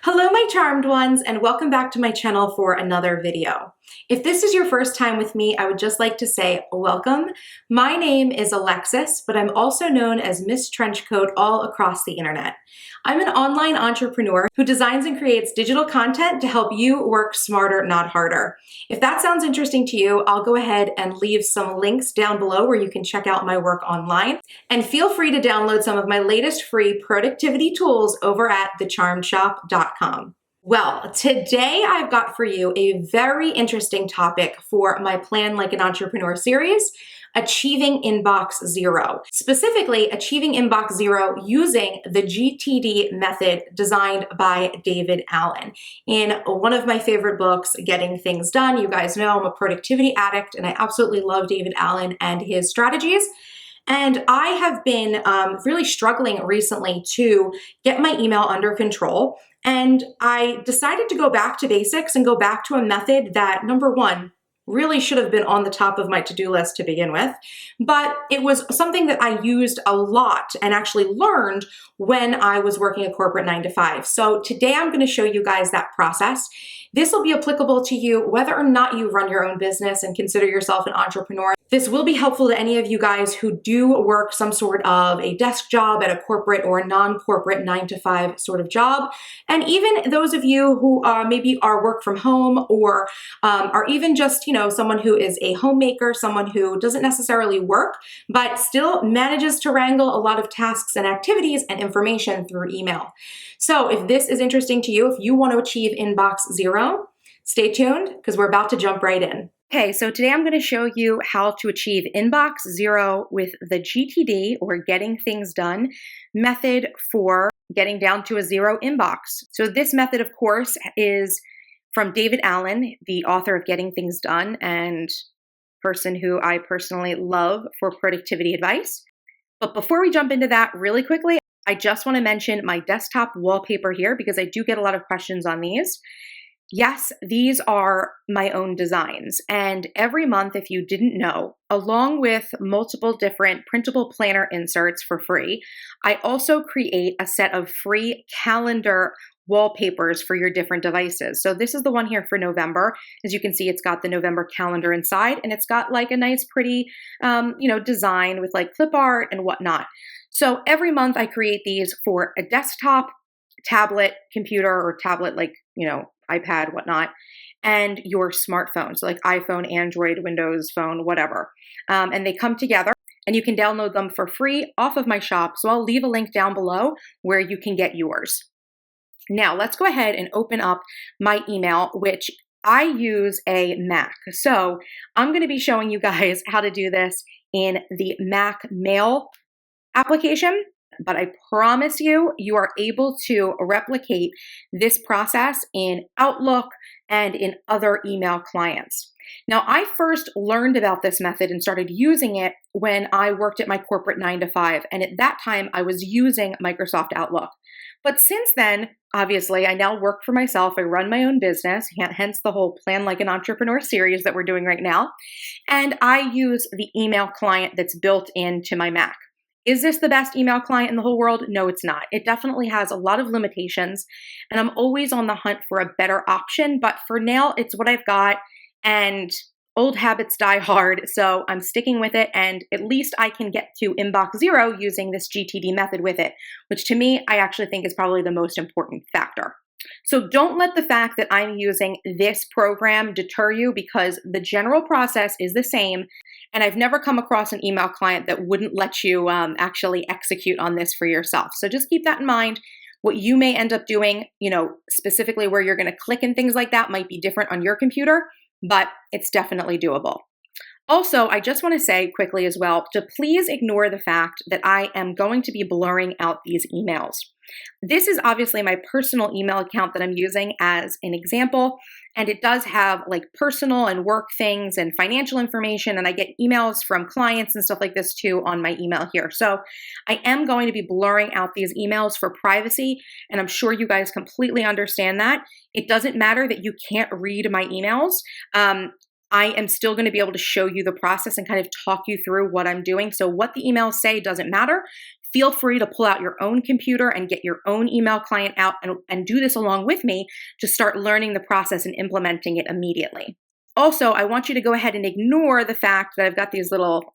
Hello, my charmed ones, and welcome back to my channel for another video. If this is your first time with me, I would just like to say welcome. My name is Alexis, but I'm also known as MissTrenchcoat all across the internet. I'm an online entrepreneur who designs and creates digital content to help you work smarter, not harder. If that sounds interesting to you, I'll go ahead and leave some links down below where you can check out my work online. And feel free to download some of my latest free productivity tools over at thecharmedshop.com. Well, today I've got for you a very interesting topic for my Plan Like an Entrepreneur series, Achieving Inbox Zero. Specifically, Achieving Inbox Zero using the GTD method designed by David Allen. In one of my favorite books, Getting Things Done, you guys know I'm a productivity addict and I absolutely love David Allen and his strategies. And I have been really struggling recently to get my email under control. And I decided to go back to basics and go back to a method that, number one, really should have been on the top of my to-do list to begin with, but it was something that I used a lot and actually learned when I was working a corporate 9-to-5. So today I'm going to show you guys that process. This will be applicable to you whether or not you run your own business and consider yourself an entrepreneur. This will be helpful to any of you guys who do work some sort of a desk job at a corporate or a non-corporate 9-to-5 sort of job. And even those of you who maybe are work from home or are even just, someone who is a homemaker, someone who doesn't necessarily work, but still manages to wrangle a lot of tasks and activities and information through email. So if this is interesting to you, if you want to achieve Inbox Zero, stay tuned because we're about to jump right in. Okay, so today I'm going to show you how to achieve Inbox Zero with the GTD, or Getting Things Done, method for getting down to a zero inbox. So this method, of course, is from David Allen, the author of Getting Things Done and person who I personally love for productivity advice. But before we jump into that really quickly, I just want to mention my desktop wallpaper here because I do get a lot of questions on these. Yes, these are my own designs. And every month, if you didn't know, along with multiple different printable planner inserts for free, I also create a set of free calendar wallpapers for your different devices. So this is the one here for November. As you can see, it's got the November calendar inside and it's got like a nice pretty, design with like clip art and whatnot. So every month I create these for a desktop, tablet, computer, or tablet, iPad, whatnot, and your smartphone. So like iPhone, Android, Windows Phone, whatever. And they come together and you can download them for free off of my shop. So I'll leave a link down below where you can get yours. Now let's go ahead and open up my email, which I use a Mac. So I'm going to be showing you guys how to do this in the Mac Mail application. But I promise you, you are able to replicate this process in Outlook and in other email clients. Now, I first learned about this method and started using it when I worked at my corporate 9-to-5. And at that time, I was using Microsoft Outlook. But since then, obviously, I now work for myself. I run my own business, hence the whole Plan Like an Entrepreneur series that we're doing right now. And I use the email client that's built into my Mac. Is this the best email client in the whole world? No, it's not. It definitely has a lot of limitations, and I'm always on the hunt for a better option, but for now, it's what I've got, and old habits die hard, so I'm sticking with it, and at least I can get to Inbox Zero using this GTD method with it, which to me, I actually think is probably the most important factor. So don't let the fact that I'm using this program deter you, because the general process is the same. And I've never come across an email client that wouldn't let you actually execute on this for yourself. So just keep that in mind. What you may end up doing, specifically where you're going to click and things like that might be different on your computer, but it's definitely doable. Also, I just want to say quickly as well to please ignore the fact that I am going to be blurring out these emails. This is obviously my personal email account that I'm using as an example, and it does have like personal and work things and financial information, and I get emails from clients and stuff like this too on my email here. So I am going to be blurring out these emails for privacy, and I'm sure you guys completely understand that. It doesn't matter that you can't read my emails. I am still going to be able to show you the process and kind of talk you through what I'm doing. So what the emails say doesn't matter. feel free to pull out your own computer and get your own email client out and do this along with me to start learning the process and implementing it immediately. Also, I want you to go ahead and ignore the fact that I've got these little,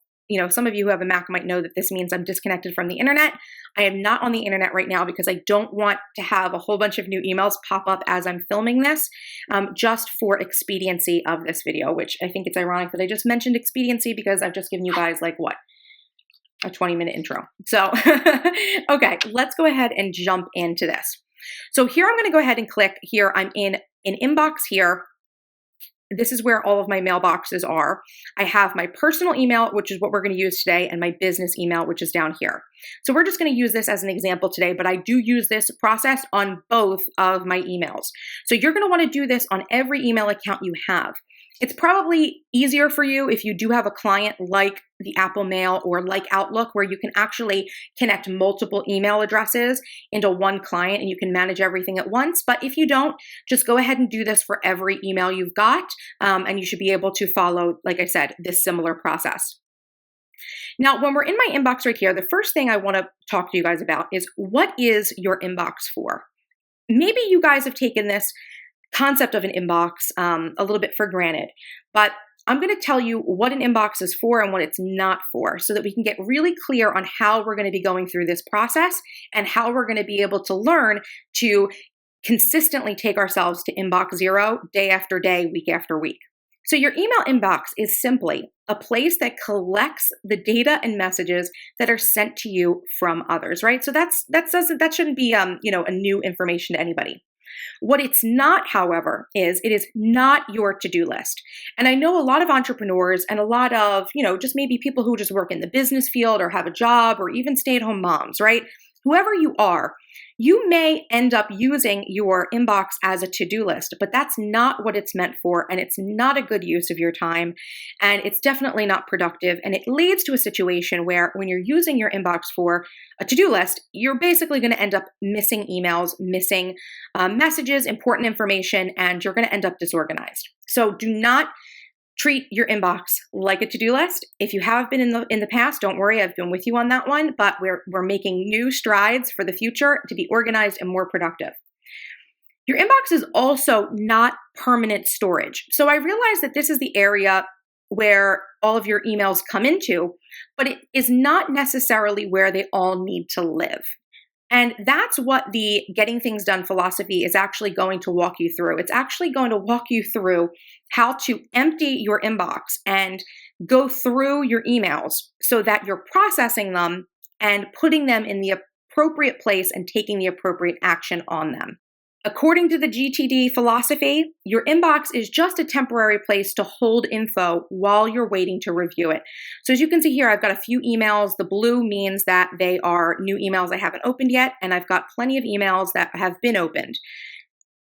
some of you who have a Mac might know that this means I'm disconnected from the internet. I am not on the internet right now because I don't want to have a whole bunch of new emails pop up as I'm filming this, just for expediency of this video, which I think it's ironic that I just mentioned expediency because I've just given you guys like what? A 20-minute intro. So, okay, let's go ahead and jump into this. So here I'm going to go ahead and click here. I'm in an inbox here. This is where all of my mailboxes are. I have my personal email, which is what we're going to use today, and my business email, which is down here. So we're just going to use this as an example today, but I do use this process on both of my emails. So you're going to want to do this on every email account you have. It's probably easier for you if you do have a client like the Apple Mail or like Outlook, where you can actually connect multiple email addresses into one client and you can manage everything at once. But if you don't, just go ahead and do this for every email you've got, and you should be able to follow, like I said, this similar process. Now, when we're in my inbox right here, the first thing I want to talk to you guys about is, what is your inbox for? Maybe you guys have taken this concept of an inbox a little bit for granted, but I'm going to tell you what an inbox is for and what it's not for, so that we can get really clear on how we're going to be going through this process and how we're going to be able to learn to consistently take ourselves to inbox zero day after day, week after week. So your email inbox is simply a place that collects the data and messages that are sent to you from others, right? So that shouldn't be a new information to anybody. What it's not, however, is it is not your to-do list. And I know a lot of entrepreneurs and a lot of, just maybe people who just work in the business field or have a job or even stay-at-home moms, right? Whoever you are, you may end up using your inbox as a to-do list, but that's not what it's meant for, and it's not a good use of your time, and it's definitely not productive, and it leads to a situation where when you're using your inbox for a to-do list, you're basically going to end up missing emails, missing messages, important information, and you're going to end up disorganized. So do not treat your inbox like a to-do list. If you have been in the past, don't worry, I've been with you on that one, but we're making new strides for the future to be organized and more productive. Your inbox is also not permanent storage. So I realize that this is the area where all of your emails come into, but it is not necessarily where they all need to live. And that's what the Getting Things Done philosophy is actually going to walk you through. It's actually going to walk you through how to empty your inbox and go through your emails so that you're processing them and putting them in the appropriate place and taking the appropriate action on them. According to the GTD philosophy, your inbox is just a temporary place to hold info while you're waiting to review it. So as you can see here, I've got a few emails. The blue means that they are new emails I haven't opened yet, and I've got plenty of emails that have been opened.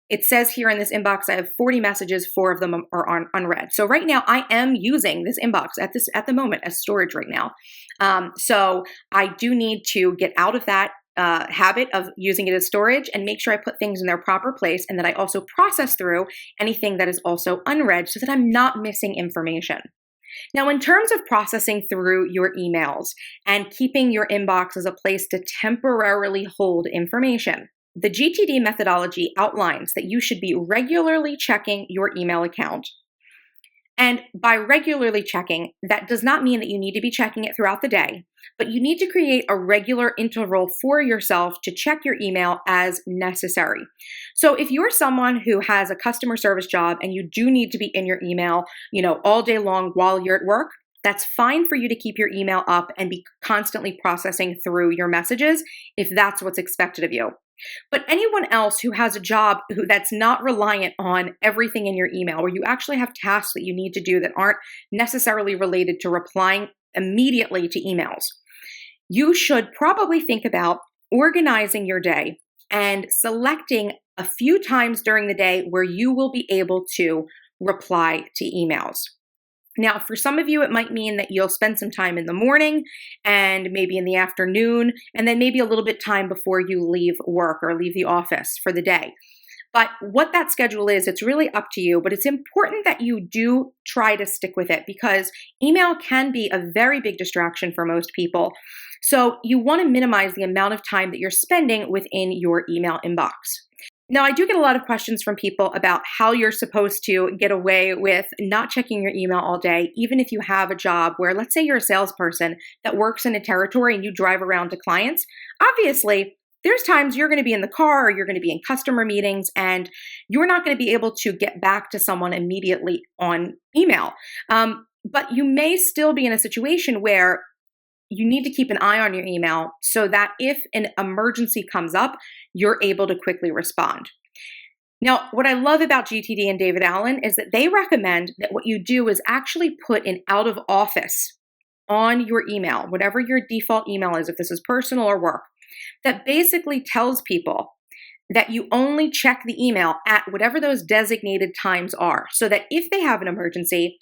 It says here in this inbox, I have 40 messages, 4 of them are unread. So right now I am using this inbox at the moment as storage right now. So I do need to get out of that habit of using it as storage and make sure I put things in their proper place, and that I also process through anything that is also unread so that I'm not missing information. Now, in terms of processing through your emails and keeping your inbox as a place to temporarily hold information, the GTD methodology outlines that you should be regularly checking your email account. And by regularly checking, that does not mean that you need to be checking it throughout the day, but you need to create a regular interval for yourself to check your email as necessary. So if you're someone who has a customer service job and you do need to be in your email, all day long while you're at work, that's fine for you to keep your email up and be constantly processing through your messages if that's what's expected of you. But anyone else who has a job that's not reliant on everything in your email, where you actually have tasks that you need to do that aren't necessarily related to replying immediately to emails, you should probably think about organizing your day and selecting a few times during the day where you will be able to reply to emails. Now, for some of you, it might mean that you'll spend some time in the morning and maybe in the afternoon, and then maybe a little bit time before you leave work or leave the office for the day. But what that schedule is, it's really up to you, but it's important that you do try to stick with it, because email can be a very big distraction for most people. So you want to minimize the amount of time that you're spending within your email inbox. Now, I do get a lot of questions from people about how you're supposed to get away with not checking your email all day, even if you have a job where, let's say you're a salesperson that works in a territory and you drive around to clients. Obviously, there's times you're going to be in the car or you're going to be in customer meetings and you're not going to be able to get back to someone immediately on email. But you may still be in a situation where you need to keep an eye on your email so that if an emergency comes up, you're able to quickly respond. Now, what I love about GTD and David Allen is that they recommend that what you do is actually put an out of office on your email, whatever your default email is, if this is personal or work, that basically tells people that you only check the email at whatever those designated times are, so that if they have an emergency,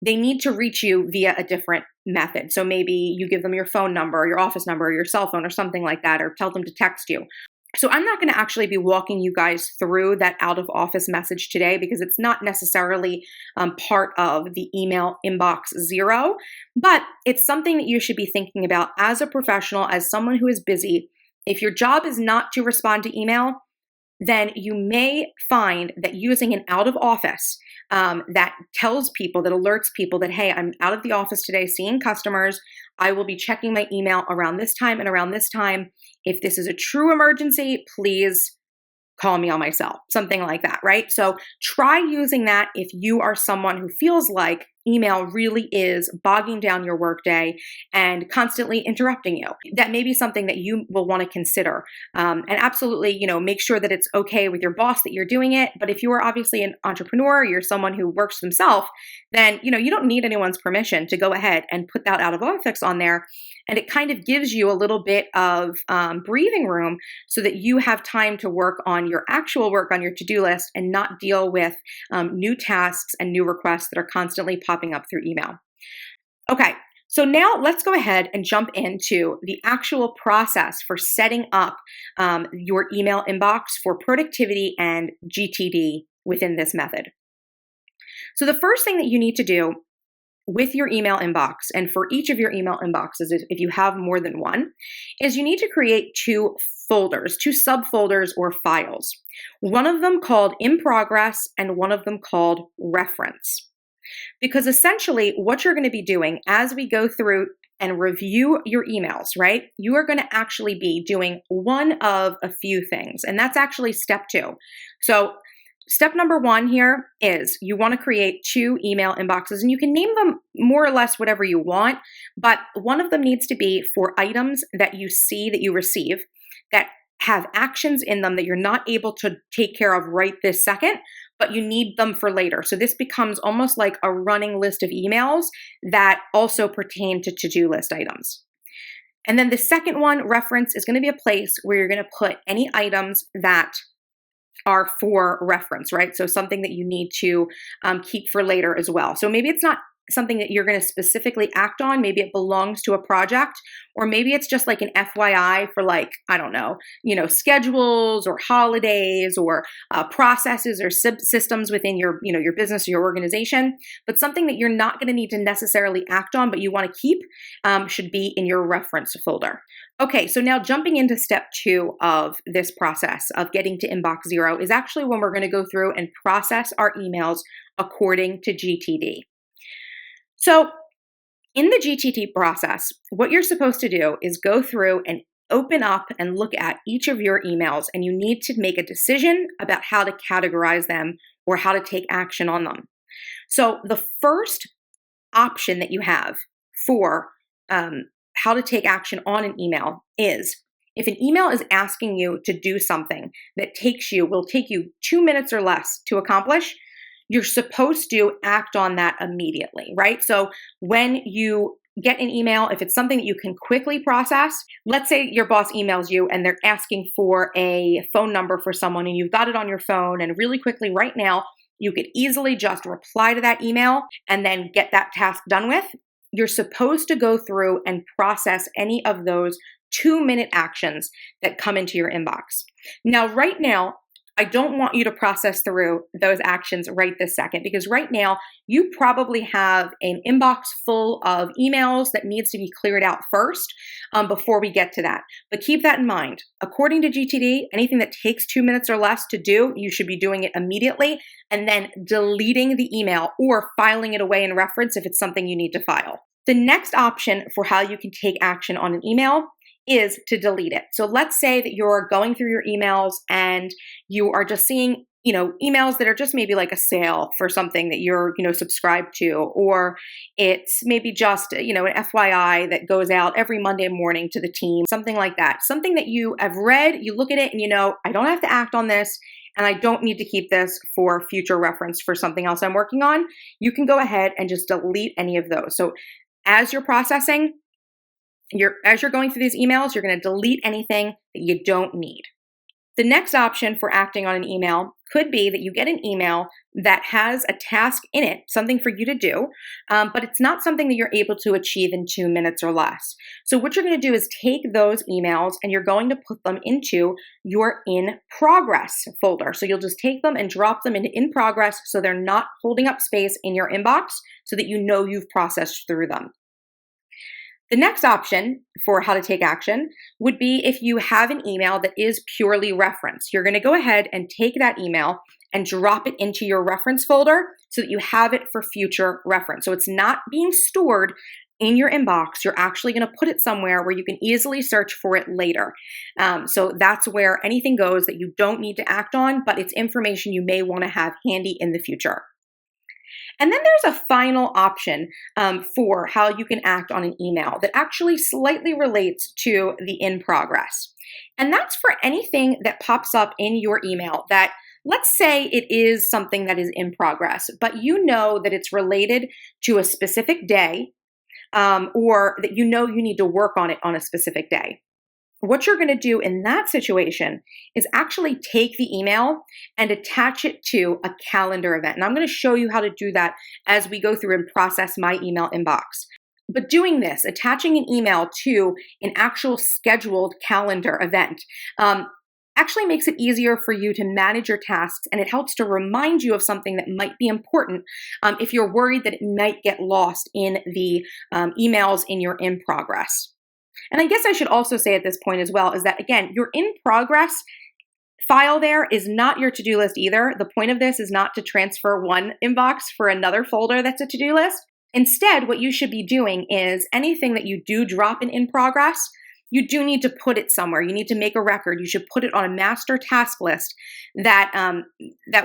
they need to reach you via a different method. So maybe you give them your phone number, or your office number, or your cell phone, or something like that, or tell them to text you. So I'm not going to actually be walking you guys through that out of office message today because it's not necessarily part of the email inbox zero, but it's something that you should be thinking about as a professional, as someone who is busy. If your job is not to respond to email, then you may find that using an out of office that tells people, that alerts people that, hey, I'm out of the office today seeing customers. I will be checking my email around this time and around this time. If this is a true emergency, please call me on my cell, something like that, right? So try using that if you are someone who feels like email really is bogging down your workday and constantly interrupting you. That may be something that you will want to consider. And absolutely, make sure that it's okay with your boss that you're doing it. But if you are obviously an entrepreneur, you're someone who works himself, then, you don't need anyone's permission to go ahead and put that out of office on there. And it kind of gives you a little bit of breathing room so that you have time to work on your actual work on your to-do list and not deal with new tasks and new requests that are constantly popping up through email. Okay, so now let's go ahead and jump into the actual process for setting up your email inbox for productivity and GTD within this method. So the first thing that you need to do with your email inbox, and for each of your email inboxes, if you have more than one, is you need to create two folders, two subfolders or files. One of them called in progress and one of them called reference. Because essentially what you're going to be doing as we go through and review your emails, right? You are going to actually be doing one of a few things, and that's actually step 2. So step number 1 here is you want to create 2 email inboxes, and you can name them more or less whatever you want, but one of them needs to be for items that you see that you receive that have actions in them that you're not able to take care of right this second, but you need them for later. So this becomes almost like a running list of emails that also pertain to to-do list items. And then the second one, reference, is going to be a place where you're going to put any items that are for reference, right? So something that you need to keep for later as well. So maybe it's not something that you're going to specifically act on. Maybe it belongs to a project, or maybe it's just like an FYI for schedules or holidays or processes or systems within your, your business or your organization, but something that you're not going to need to necessarily act on, but you want to keep should be in your reference folder. Okay, so now jumping into step 2 of this process of getting to inbox 0 is actually when we're going to go through and process our emails according to GTD. So in the GTD process, what you're supposed to do is go through and open up and look at each of your emails, and you need to make a decision about how to categorize them or how to take action on them. So the first option that you have for how to take action on an email is if an email is asking you to do something that will take you 2 minutes or less to accomplish, you're supposed to act on that immediately, right? So when you get an email, if it's something that you can quickly process, let's say your boss emails you and they're asking for a phone number for someone and you've got it on your phone, and really quickly right now, you could easily just reply to that email and then get that task done with. You're supposed to go through and process any of those 2-minute actions that come into your inbox. Now, right now, I don't want you to process through those actions right this second, because right now you probably have an inbox full of emails that needs to be cleared out first before we get to that. But keep that in mind. According to GTD, anything that takes 2 minutes or less to do, you should be doing it immediately and then deleting the email or filing it away in reference if it's something you need to file. The next option for how you can take action on an email is to delete it. So let's say that you're going through your emails and you are just seeing, emails that are just maybe like a sale for something that you're, subscribed to, or it's maybe just, an FYI that goes out every Monday morning to the team, something like that. Something that you have read, you look at it and I don't have to act on this and I don't need to keep this for future reference for something else I'm working on. You can go ahead and just delete any of those. So as you're processing, as you're going through these emails, you're going to delete anything that you don't need. The next option for acting on an email could be that you get an email that has a task in it, something for you to do, but it's not something that you're able to achieve in 2 minutes or less. So what you're going to do is take those emails and you're going to put them into your in progress folder. So you'll just take them and drop them into in progress so they're not holding up space in your inbox so that you've processed through them. The next option for how to take action would be if you have an email that is purely reference. You're going to go ahead and take that email and drop it into your reference folder so that you have it for future reference. So it's not being stored in your inbox. You're actually going to put it somewhere where you can easily search for it later. So that's where anything goes that you don't need to act on, but it's information you may want to have handy in the future. And then there's a final option for how you can act on an email that actually slightly relates to the in progress. And that's for anything that pops up in your email that, let's say it is something that is in progress, but you know that it's related to a specific day or that you need to work on it on a specific day. What you're going to do in that situation is actually take the email and attach it to a calendar event. And I'm going to show you how to do that as we go through and process my email inbox. But doing this, attaching an email to an actual scheduled calendar event, actually makes it easier for you to manage your tasks, and it helps to remind you of something that might be important if you're worried that it might get lost in the emails in your in progress. And I guess I should also say at this point as well is that, again, your in progress file there is not your to-do list either. The point of this is not to transfer one inbox for another folder that's a to-do list. Instead, what you should be doing is anything that you do drop in progress, you do need to put it somewhere. You need to make a record. You should put it on a master task list that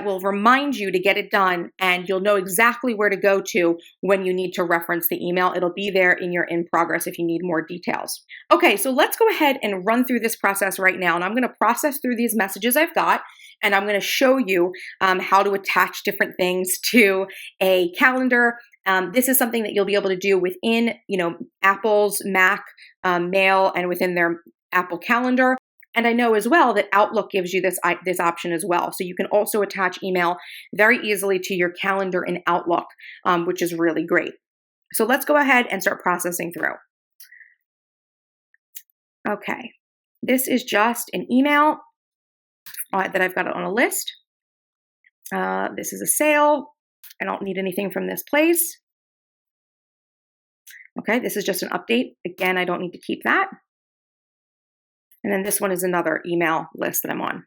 will remind you to get it done, and you'll know exactly where to go to when you need to reference the email. It'll be there in your in progress if you need more details. Okay, so let's go ahead and run through this process right now, and I'm going to process through these messages I've got, and I'm going to show you how to attach different things to a calendar. This is something that you'll be able to do within, Apple's Mac Mail and within their Apple Calendar. And I know as well that Outlook gives you this option as well. So you can also attach email very easily to your calendar in Outlook, which is really great. So let's go ahead and start processing through. Okay, this is just an email that I've got on a list. This is a sale. I don't need anything from this place. Okay, this is just an update. Again, I don't need to keep that. And then this one is another email list that I'm on.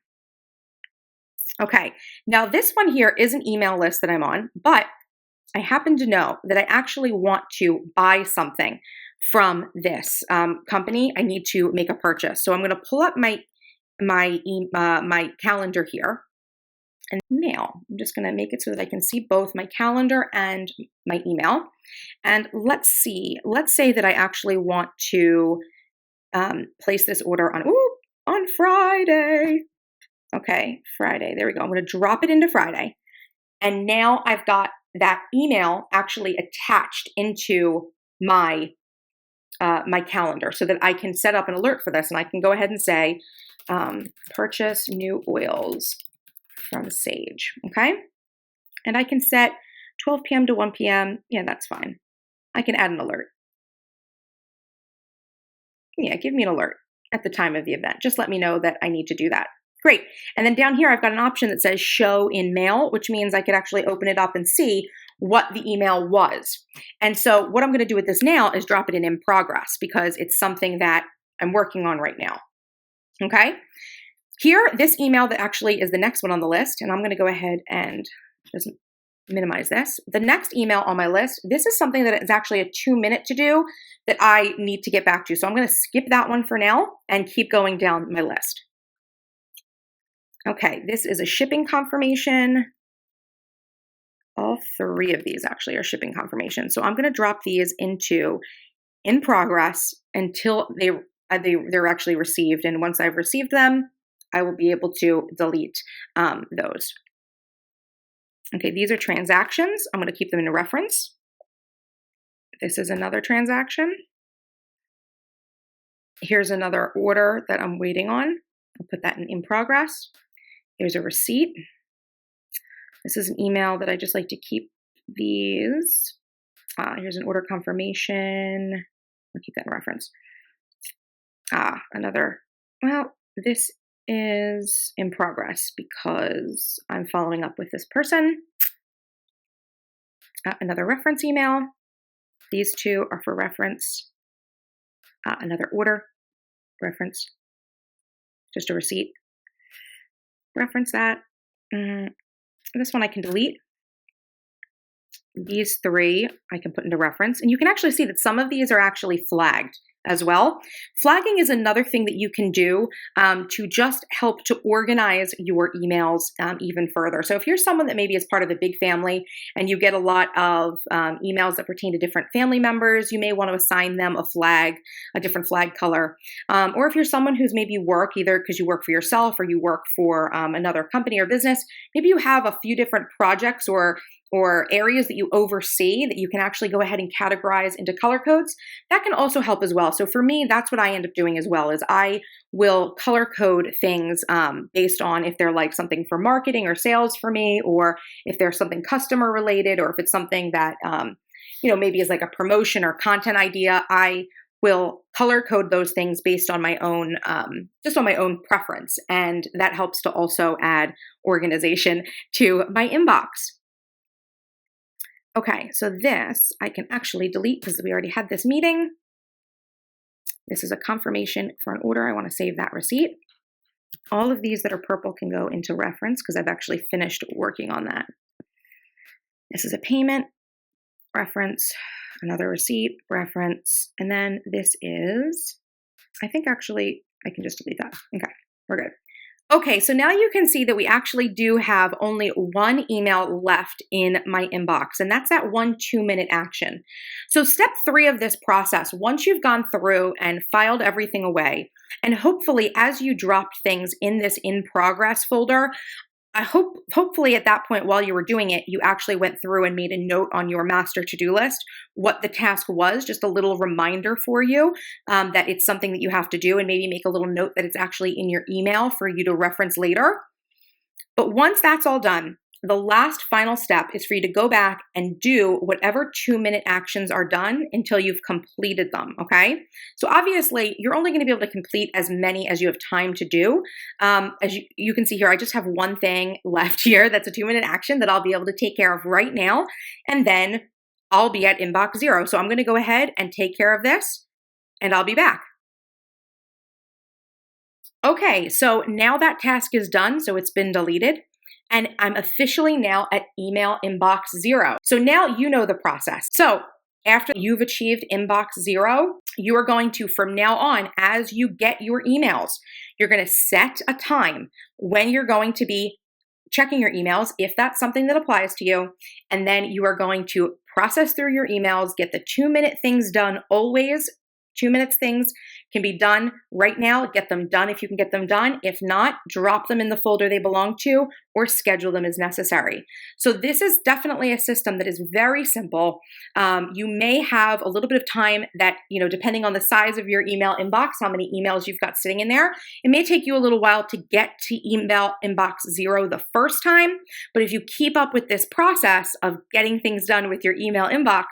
Okay, now this one here is an email list that I'm on, but I happen to know that I actually want to buy something from this company. I need to make a purchase. So I'm going to pull up my calendar here. And mail. I'm just going to make it so that I can see both my calendar and my email. And let's see. Let's say that I actually want to place this order on Friday. Okay, Friday. There we go. I'm going to drop it into Friday. And now I've got that email actually attached into my my calendar so that I can set up an alert for this. And I can go ahead and say, purchase new oils from Sage, okay? And I can set 12 p.m. to 1 p.m. Yeah, that's fine. I can add an alert. Yeah, give me an alert at the time of the event. Just let me know that I need to do that. Great. And then down here, I've got an option that says show in mail, which means I could actually open it up and see what the email was. And so what I'm going to do with this now is drop it in progress because it's something that I'm working on right now. Okay. Here, this email that actually is the next one on the list, and I'm going to go ahead and just minimize this. The next email on my list, this is something that is actually a 2-minute to do that I need to get back to. So I'm going to skip that one for now and keep going down my list. Okay, this is a shipping confirmation. All 3 of these actually are shipping confirmations. So I'm going to drop these into in progress until they're actually received. And once I've received them, I will be able to delete those. Okay, these are transactions. I'm going to keep them in reference. This is another transaction. Here's another order that I'm waiting on. I'll put that in progress. Here's a receipt. This is an email that I just like to keep these. Here's an order confirmation. I'll keep that in reference. This is in progress because I'm following up with this person. Another reference email. These 2 are for reference. Another order, reference, just a receipt. Reference that. This one I can delete. These 3 I can put into reference. And you can actually see that some of these are actually flagged as well. Flagging is another thing that you can do to just help to organize your emails even further. So if you're someone that maybe is part of a big family and you get a lot of emails that pertain to different family members, you may want to assign them a flag, a different flag color. Or if you're someone who's maybe work, either because you work for yourself or you work for another company or business, maybe you have a few different projects or areas that you oversee that you can actually go ahead and categorize into color codes, that can also help as well. So for me, that's what I end up doing as well, is I will color code things based on if they're like something for marketing or sales for me, or if there's something customer related, or if it's something that, maybe is like a promotion or content idea. I will color code those things based on my own, just on my own preference. And that helps to also add organization to my inbox. Okay, so this I can actually delete because we already had this meeting. This is a confirmation for an order. I want to save that receipt. All of these that are purple can go into reference because I've actually finished working on that. This is a payment, reference, another receipt, reference, and then this is, I think actually I can just delete that. Okay, we're good. Okay, so now you can see that we actually do have only 1 email left in my inbox, and that's that 1 2-minute action. So step 3 of this process, once you've gone through and filed everything away, and hopefully as you dropped things in this in progress folder, hopefully at that point while you were doing it, you actually went through and made a note on your master to-do list what the task was, just a little reminder for you that it's something that you have to do, and maybe make a little note that it's actually in your email for you to reference later. But once that's all done, the last final step is for you to go back and do whatever 2-minute actions are done until you've completed them, okay? So obviously, you're only gonna be able to complete as many as you have time to do. As you can see here, I just have 1 thing left here that's a 2-minute action that I'll be able to take care of right now, and then I'll be at inbox 0. So I'm gonna go ahead and take care of this, and I'll be back. Okay, so now that task is done, so it's been deleted. And I'm officially now at email inbox 0. So now you know the process. So after you've achieved inbox 0, you are going to, from now on, as you get your emails, you're going to set a time when you're going to be checking your emails, if that's something that applies to you. And then you are going to process through your emails, get the 2-minute things done always. 2 minutes things can be done right now. Get them done if you can get them done. If not, drop them in the folder they belong to or schedule them as necessary. So this is definitely a system that is very simple. You may have a little bit of time that, depending on the size of your email inbox, how many emails you've got sitting in there, it may take you a little while to get to email inbox 0 the first time. But if you keep up with this process of getting things done with your email inbox,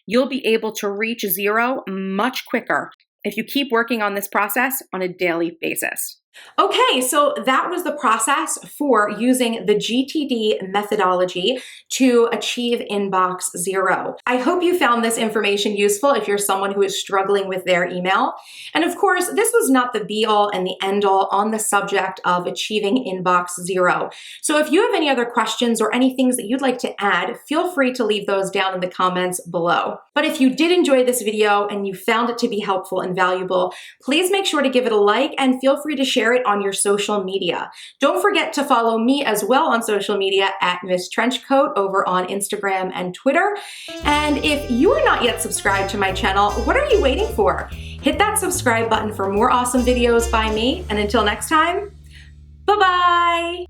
you'll be able to reach 0 much quicker if you keep working on this process on a daily basis. Okay, so that was the process for using the GTD methodology to achieve inbox zero. I hope you found this information useful if you're someone who is struggling with their email. And of course, this was not the be all and the end all on the subject of achieving inbox zero. So if you have any other questions or any things that you'd like to add, feel free to leave those down in the comments below. But if you did enjoy this video and you found it to be helpful and valuable, please make sure to give it a like and feel free to share it on your social media. Don't forget to follow me as well on social media at MissTrenchcoat over on Instagram and Twitter. And if you are not yet subscribed to my channel, what are you waiting for? Hit that subscribe button for more awesome videos by me. And until next time, bye-bye.